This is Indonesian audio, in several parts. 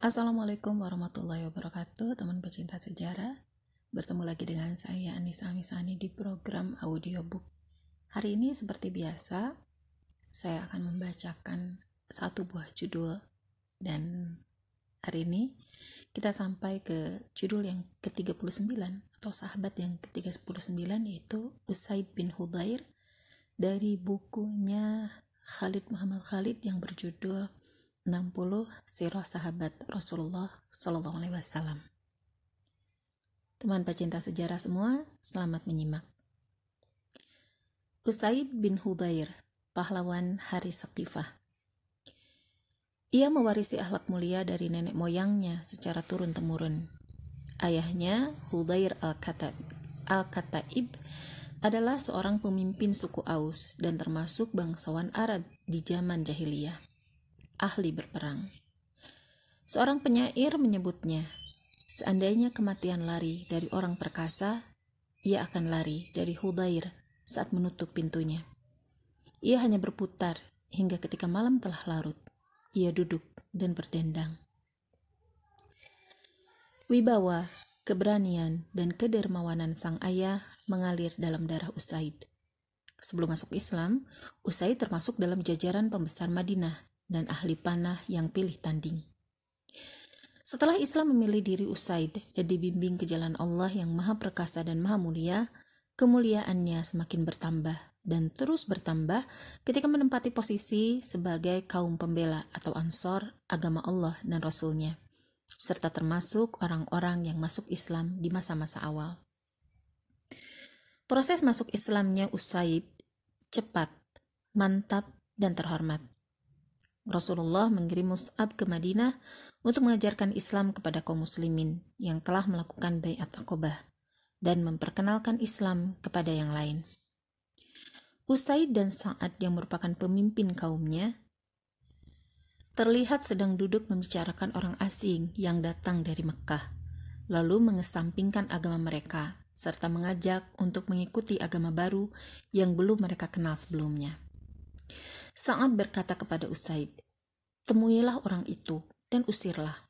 Assalamualaikum warahmatullahi wabarakatuh, teman pecinta sejarah. Bertemu lagi dengan saya Anissa Amisani di program audiobook. Hari ini seperti biasa, saya akan membacakan satu buah judul, dan hari ini kita sampai ke judul yang ke-39 atau sahabat yang ke-39, yaitu Usaid bin Hudzair dari bukunya Khalid Muhammad Khalid yang berjudul 60 Sirah Sahabat Rasulullah Sallallahu Alaihi Wasallam. Teman pecinta sejarah semua, selamat menyimak. Usaid bin Hudzair, pahlawan Hari Saqifah. Ia mewarisi akhlak mulia dari nenek moyangnya secara turun-temurun. Ayahnya, Hudzair al-Kataib, adalah seorang pemimpin suku Aus dan termasuk bangsawan Arab di zaman jahiliyah. Ahli berperang. Seorang penyair menyebutnya, seandainya kematian lari dari orang perkasa, ia akan lari dari Hudzair saat menutup pintunya. Ia hanya berputar hingga ketika malam telah larut, ia duduk dan berdendang. Wibawa, keberanian, dan kedermawanan sang ayah mengalir dalam darah Usaid. Sebelum masuk Islam, Usaid termasuk dalam jajaran pembesar Madinah dan ahli panah yang pilih tanding. Setelah Islam memilih diri Usaid dan dibimbing ke jalan Allah yang maha perkasa dan maha mulia, kemuliaannya semakin bertambah dan terus bertambah ketika menempati posisi sebagai kaum pembela atau ansor agama Allah dan Rasul-Nya, serta termasuk orang-orang yang masuk Islam di masa-masa awal. Proses masuk Islamnya Usaid cepat, mantap, dan terhormat. Rasulullah mengirim Mus'ab ke Madinah untuk mengajarkan Islam kepada kaum muslimin yang telah melakukan baiat Aqabah dan memperkenalkan Islam kepada yang lain. Usaid dan Sa'ad yang merupakan pemimpin kaumnya terlihat sedang duduk membicarakan orang asing yang datang dari Mekkah, lalu mengesampingkan agama mereka serta mengajak untuk mengikuti agama baru yang belum mereka kenal sebelumnya. Sa'ad berkata kepada Usaid, "Temuilah orang itu dan usirlah."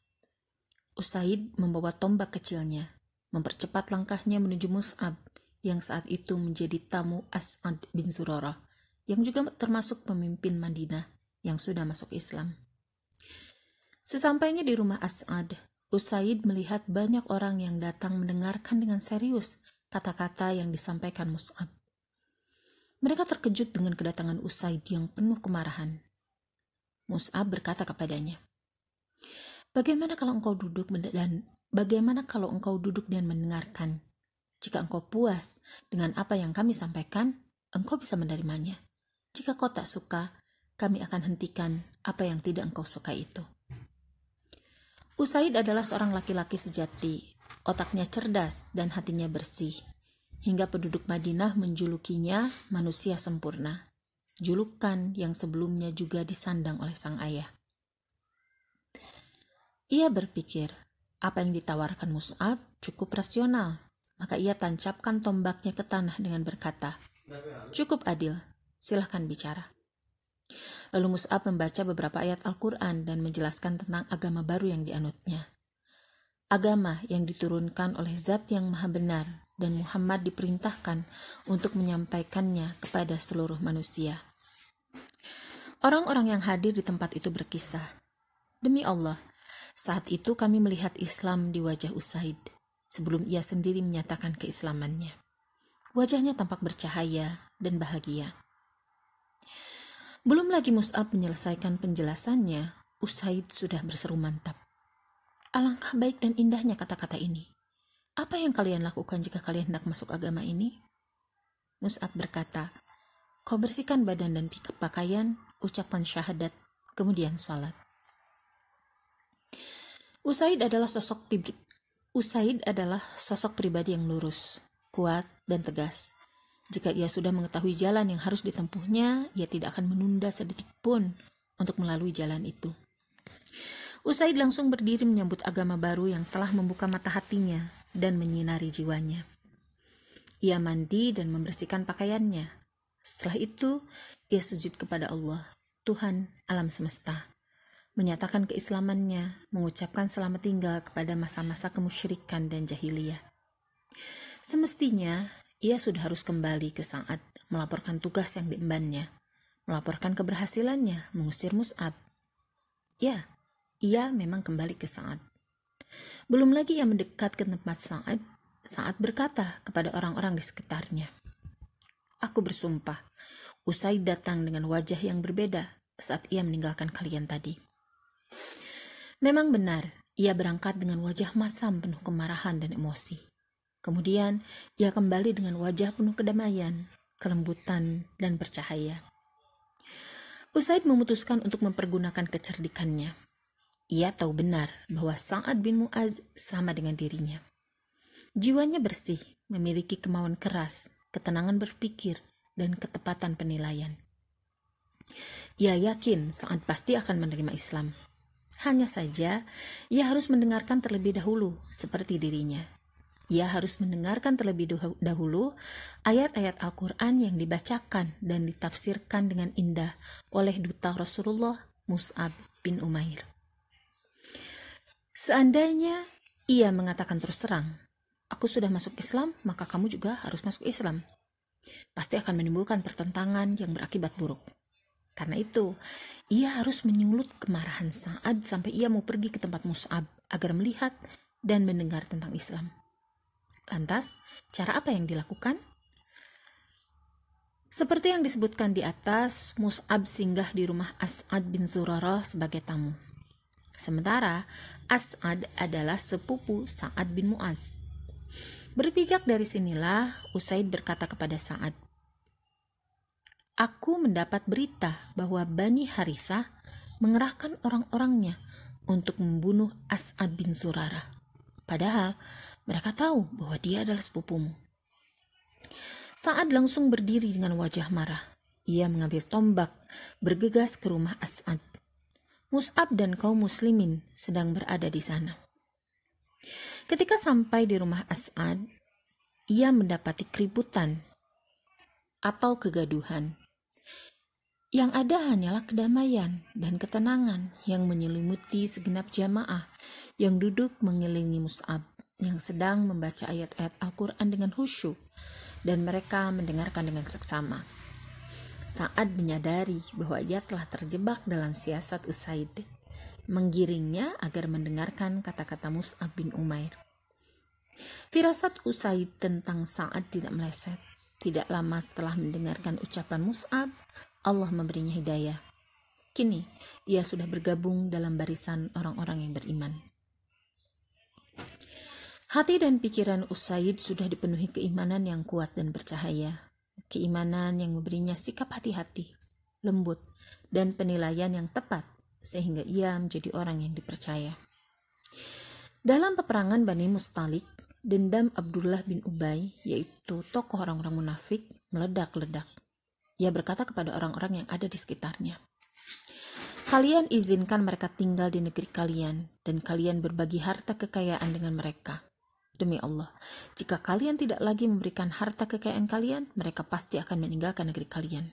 Usaid membawa tombak kecilnya, mempercepat langkahnya menuju Mus'ab yang saat itu menjadi tamu As'ad bin Zurarah, yang juga termasuk pemimpin Madinah yang sudah masuk Islam. Sesampainya di rumah As'ad, Usaid melihat banyak orang yang datang mendengarkan dengan serius kata-kata yang disampaikan Mus'ab. Mereka terkejut dengan kedatangan Usaid yang penuh kemarahan. Mus'ab berkata kepadanya, "Bagaimana kalau engkau duduk dan mendengarkan? Jika engkau puas dengan apa yang kami sampaikan, engkau bisa menerimanya. Jika kau tak suka, kami akan hentikan apa yang tidak engkau suka itu." Usaid adalah seorang laki-laki sejati, otaknya cerdas dan hatinya bersih, hingga penduduk Madinah menjulukinya manusia sempurna, julukan yang sebelumnya juga disandang oleh sang ayah. Ia berpikir, apa yang ditawarkan Mus'ab cukup rasional, maka ia tancapkan tombaknya ke tanah dengan berkata, "Cukup adil, silahkan bicara." Lalu Mus'ab membaca beberapa ayat Al-Quran dan menjelaskan tentang agama baru yang dianutnya. Agama yang diturunkan oleh Zat yang Maha Benar, dan Muhammad diperintahkan untuk menyampaikannya kepada seluruh manusia. Orang-orang yang hadir di tempat itu berkisah, "Demi Allah, saat itu kami melihat Islam di wajah Usaid, sebelum ia sendiri menyatakan keislamannya. Wajahnya tampak bercahaya dan bahagia." Belum lagi Mus'ab menyelesaikan penjelasannya, Usaid sudah berseru mantap, "Alangkah baik dan indahnya kata-kata ini. Apa yang kalian lakukan jika kalian hendak masuk agama ini?" Mus'ab berkata, "Kau bersihkan badan dan pakaian, ucapan syahadat, kemudian salat." Usaid adalah sosok pribadi yang lurus, kuat, dan tegas. Jika ia sudah mengetahui jalan yang harus ditempuhnya, ia tidak akan menunda sedetik pun untuk melalui jalan itu. Usaid langsung berdiri menyambut agama baru yang telah membuka mata hatinya dan menyinari jiwanya. Ia mandi dan membersihkan pakaiannya. Setelah itu, ia sujud kepada Allah, Tuhan alam semesta. menyatakan keislamannya, mengucapkan selamat tinggal kepada masa-masa kemusyrikan dan jahiliyah. Semestinya, ia sudah harus kembali ke Sa'ad, melaporkan tugas yang diembannya, melaporkan keberhasilannya, mengusir Mus'ab. Ya, ia memang kembali ke Sa'ad. Belum lagi ia mendekat ke tempat Sa'ad, Sa'ad berkata kepada orang-orang di sekitarnya, "Aku bersumpah, Usaid datang dengan wajah yang berbeda saat ia meninggalkan kalian tadi." Memang benar, ia berangkat dengan wajah masam penuh kemarahan dan emosi. Kemudian, ia kembali dengan wajah penuh kedamaian, kelembutan, dan bercahaya. Usaid memutuskan untuk mempergunakan kecerdikannya. Ia tahu benar bahwa Sa'ad bin Mu'az sama dengan dirinya. Jiwanya bersih, memiliki kemauan keras, ketenangan berpikir, dan ketepatan penilaian. Ia yakin Sa'ad pasti akan menerima Islam. Hanya saja, ia harus mendengarkan terlebih dahulu seperti dirinya. Ia harus mendengarkan terlebih dahulu ayat-ayat Al-Quran yang dibacakan dan ditafsirkan dengan indah oleh duta Rasulullah Mus'ab bin Umair. Seandainya ia mengatakan terus terang, "Aku sudah masuk Islam, maka kamu juga harus masuk Islam," pasti akan menimbulkan pertentangan yang berakibat buruk. Karena itu, ia harus menyulut kemarahan Sa'ad sampai ia mau pergi ke tempat Mus'ab agar melihat dan mendengar tentang Islam. Lantas, cara apa yang dilakukan? Seperti yang disebutkan di atas, Mus'ab singgah di rumah As'ad bin Zurarah sebagai tamu. Sementara, As'ad adalah sepupu Sa'ad bin Mu'az. Berpijak dari sinilah, Usaid berkata kepada Sa'ad, "Aku mendapat berita bahwa Bani Harithah mengerahkan orang-orangnya untuk membunuh As'ad bin Zurarah. Padahal mereka tahu bahwa dia adalah sepupumu." Sa'ad langsung berdiri dengan wajah marah. Ia mengambil tombak, bergegas ke rumah As'ad. Mus'ab dan kaum muslimin sedang berada di sana. Ketika sampai di rumah As'ad, ia mendapati keributan atau kegaduhan. Yang ada hanyalah kedamaian dan ketenangan yang menyelimuti segenap jamaah yang duduk mengelilingi Mus'ab yang sedang membaca ayat-ayat Al-Quran dengan khusyuk, dan mereka mendengarkan dengan seksama. Sa'ad menyadari bahwa ia telah terjebak dalam siasat Usaid, menggiringnya agar mendengarkan kata-kata Mus'ab bin Umair. Firasat Usaid tentang Sa'ad tidak meleset. Tidak lama setelah mendengarkan ucapan Mus'ab, Allah memberinya hidayah. Kini, ia sudah bergabung dalam barisan orang-orang yang beriman. Hati dan pikiran Usaid sudah dipenuhi keimanan yang kuat dan bercahaya. Keimanan yang memberinya sikap hati-hati, lembut, dan penilaian yang tepat, sehingga ia menjadi orang yang dipercaya. Dalam peperangan Bani Mustalik, dendam Abdullah bin Ubay, yaitu tokoh orang-orang munafik, meledak-ledak. Ia berkata kepada orang-orang yang ada di sekitarnya, "Kalian izinkan mereka tinggal di negeri kalian, dan kalian berbagi harta kekayaan dengan mereka. Demi Allah, jika kalian tidak lagi memberikan harta kekayaan kalian, mereka pasti akan meninggalkan negeri kalian.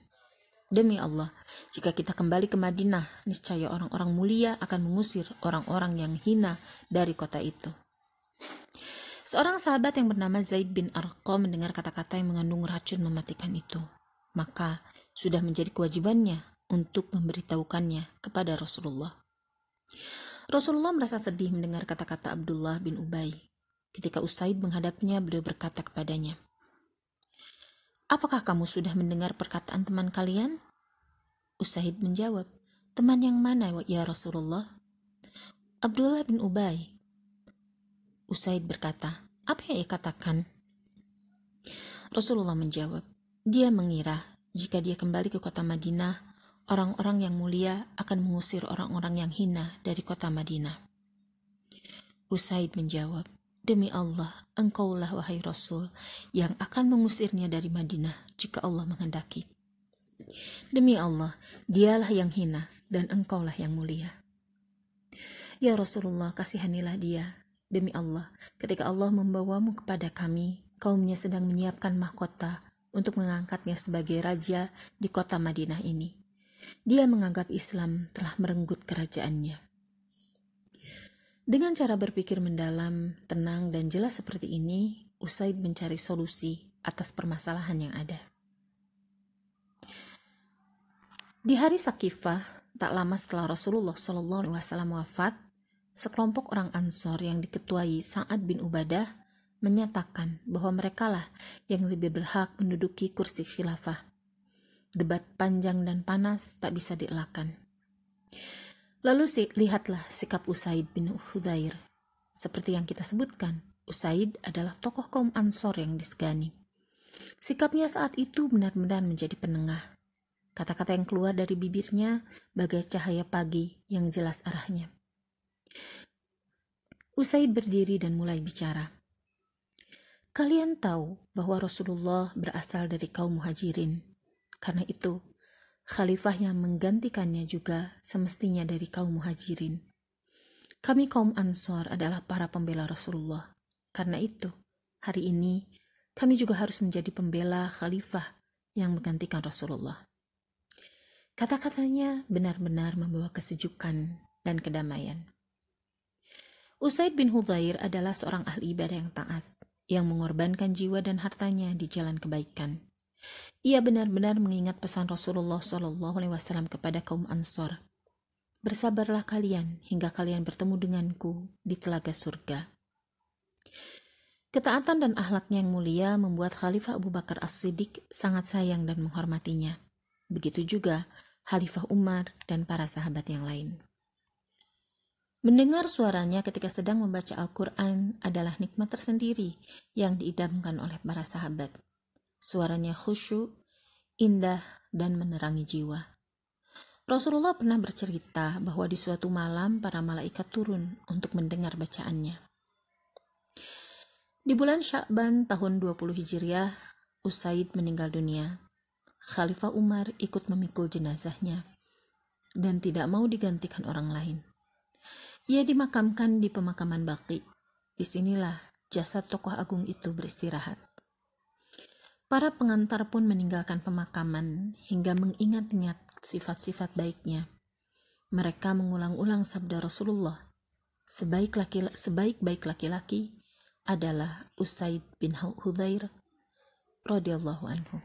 Demi Allah, jika kita kembali ke Madinah, niscaya orang-orang mulia akan mengusir orang-orang yang hina dari kota itu." Seorang sahabat yang bernama Zaid bin Arqam mendengar kata-kata yang mengandung racun mematikan itu. Maka sudah menjadi kewajibannya untuk memberitahukannya kepada Rasulullah. Rasulullah merasa sedih mendengar kata-kata Abdullah bin Ubay. Ketika Usaid menghadapnya, beliau berkata kepadanya, "Apakah kamu sudah mendengar perkataan teman kalian?" Usaid menjawab, "Teman yang mana ya Rasulullah?" "Abdullah bin Ubay." Usaid berkata, "Apa yang ia katakan?" Rasulullah menjawab, "Dia mengira jika dia kembali ke kota Madinah, orang-orang yang mulia akan mengusir orang-orang yang hina dari kota Madinah." Usaid menjawab, "Demi Allah, engkaulah wahai Rasul yang akan mengusirnya dari Madinah jika Allah menghendaki. Demi Allah, dialah yang hina dan engkaulah yang mulia." "Ya Rasulullah, kasihanilah dia. Demi Allah, ketika Allah membawamu kepada kami, kaumnya sedang menyiapkan mahkota untuk mengangkatnya sebagai raja di kota Madinah ini. Dia menganggap Islam telah merenggut kerajaannya. Dengan cara berpikir mendalam, tenang, dan jelas seperti ini, Usaid mencari solusi atas permasalahan yang ada. Di hari Sakifah, tak lama setelah Rasulullah SAW wafat, sekelompok orang Ansor yang diketuai Sa'ad bin Ubadah menyatakan bahwa merekalah yang lebih berhak menduduki kursi khilafah. Debat panjang dan panas tak bisa dielakkan. Lalu lihatlah sikap Usaid bin Hudzair. Seperti yang kita sebutkan, Usaid adalah tokoh kaum Ansor yang disegani. Sikapnya saat itu benar-benar menjadi penengah. Kata-kata yang keluar dari bibirnya bagai cahaya pagi yang jelas arahnya. Usaid berdiri dan mulai bicara. Kalian tahu bahwa Rasulullah berasal dari kaum Muhajirin. Karena itu, khalifah yang menggantikannya juga semestinya dari kaum Muhajirin. Kami kaum Ansor adalah para pembela Rasulullah. Karena itu, hari ini kami juga harus menjadi pembela khalifah yang menggantikan Rasulullah. Kata-katanya benar-benar membawa kesejukan dan kedamaian. Usaid bin Hudzair adalah seorang ahli ibadah yang taat, yang mengorbankan jiwa dan hartanya di jalan kebaikan. Ia benar-benar mengingat pesan Rasulullah SAW kepada kaum Ansor. Bersabarlah kalian hingga kalian bertemu denganku di telaga surga. Ketaatan dan akhlaknya yang mulia membuat Khalifah Abu Bakar As-Siddiq sangat sayang dan menghormatinya. Begitu juga Khalifah Umar dan para sahabat yang lain. Mendengar suaranya ketika sedang membaca Al-Quran adalah nikmat tersendiri yang diidamkan oleh para sahabat. Suaranya khusyuk, indah, dan menerangi jiwa. Rasulullah pernah bercerita bahwa di suatu malam para malaikat turun untuk mendengar bacaannya. Di bulan Sya'ban tahun 20 Hijriah, Usaid meninggal dunia. Khalifah Umar ikut memikul jenazahnya dan tidak mau digantikan orang lain. Ia dimakamkan di pemakaman Baqi. Disinilah jasad tokoh agung itu beristirahat. Para pengantar pun meninggalkan pemakaman hingga mengingat-ingat sifat-sifat baiknya. Mereka mengulang-ulang sabda Rasulullah, sebaik-baik laki-laki adalah Usaid bin Hudzair radhiyallahu anhu.